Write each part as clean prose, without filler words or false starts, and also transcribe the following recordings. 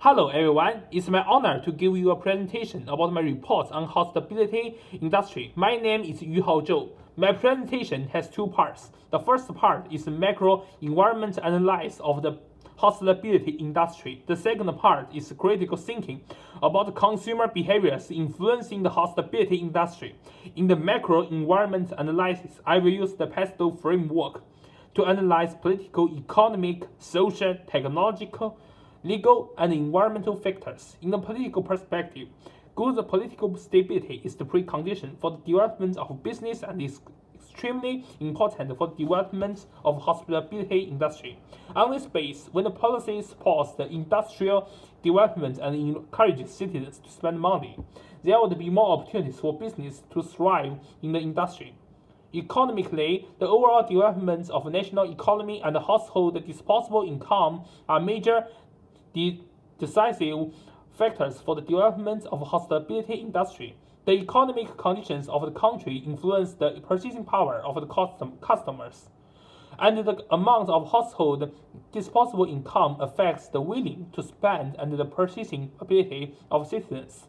Hello everyone, it's my honor to give you a presentation about my report on hospitality industry. My name is Yuhao Zhou. My presentation has two parts. The first part is macro environment analysis of the hospitality industry. The second part is critical thinking about consumer behaviors influencing the hospitality industry. In the macro environment analysis, I will use the PESTLE framework to analyze political, economic, social, technological, legal, and environmental factors. In the political perspective, good political stability is the precondition for the development of business and is extremely important for the development of hospitality industry. On this base, when the policy supports the industrial development and encourages citizens to spend money, there would be more opportunities for business to thrive in the industry. Economically, the overall development of national economy and household disposable income are major decisive factors for the development of hospitality industry. The economic conditions of the country influence the purchasing power of the customers, and the amount of household disposable income affects the willing to spend and the purchasing ability of citizens.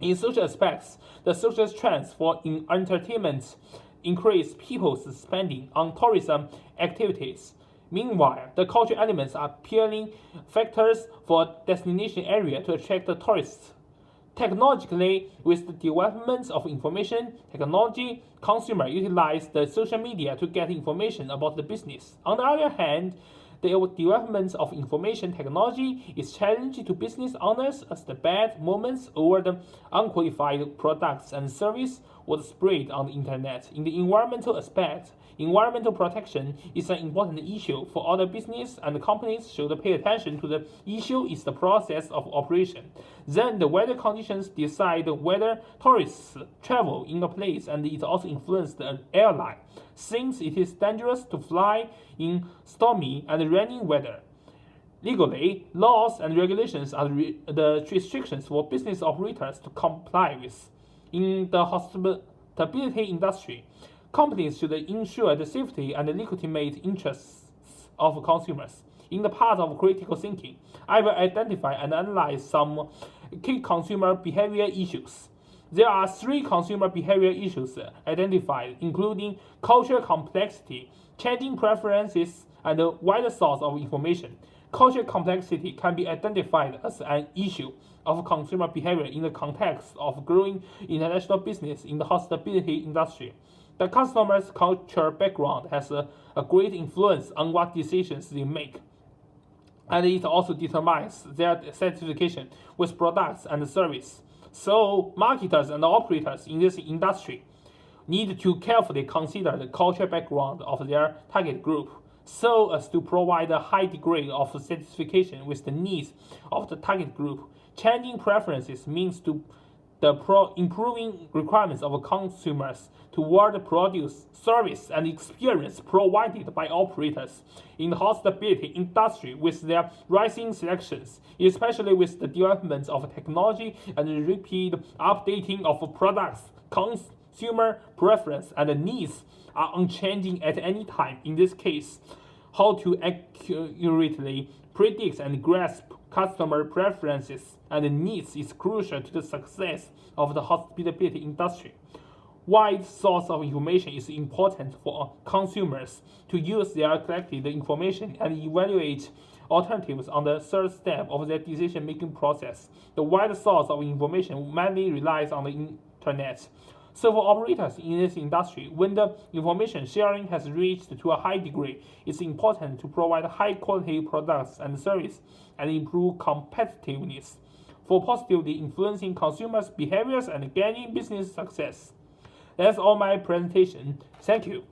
In social aspects, the social trends for entertainment increase people's spending on tourism activities. Meanwhile, the cultural elements are appealing factors for destination area to attract the tourists. Technologically, with the development of information technology, consumers utilize the social media to get information about the business. On the other hand, the development of information technology is challenging to business owners as the bad moments or the unqualified products and service would spread on the internet. In the environmental aspect, environmental protection is an important issue for other business and companies should pay attention to. The issue is the process of operation. Then the weather conditions decide whether tourists travel in a place, and it also influences the airline, since it is dangerous to fly in stormy and rainy weather. Legally, laws and regulations are the restrictions for business operators to comply with. In the hospitality industry, companies should ensure the safety and legitimate interests of consumers. In the part of critical thinking, I will identify and analyze some key consumer behavior issues. There are three consumer behavior issues identified, including cultural complexity, changing preferences, and a wider source of information. Cultural complexity can be identified as an issue of consumer behavior in the context of growing international business in the hospitality industry. The customer's cultural background has a great influence on what decisions they make, and it also determines their satisfaction with products and service. So, marketers and operators in this industry need to carefully consider the cultural background of their target group, so as to provide a high degree of satisfaction with the needs of the target group. Changing preferences means to the improving requirements of consumers toward the produce, service, and experience provided by operators in the hospitality industry with their rising selections, especially with the development of technology and rapid updating of products. Consumer preference and needs are unchanging at any time. In this case, how to accurately predict and grasp customer preferences and needs is crucial to the success of the hospitality industry. Wide source of information is important for consumers to use their collected information and evaluate alternatives on the third step of their decision-making process. The wide source of information mainly relies on the internet. So for operators in this industry, when the information sharing has reached to a high degree, it's important to provide high-quality products and service and improve competitiveness for positively influencing consumers' behaviors and gaining business success. That's all my presentation. Thank you.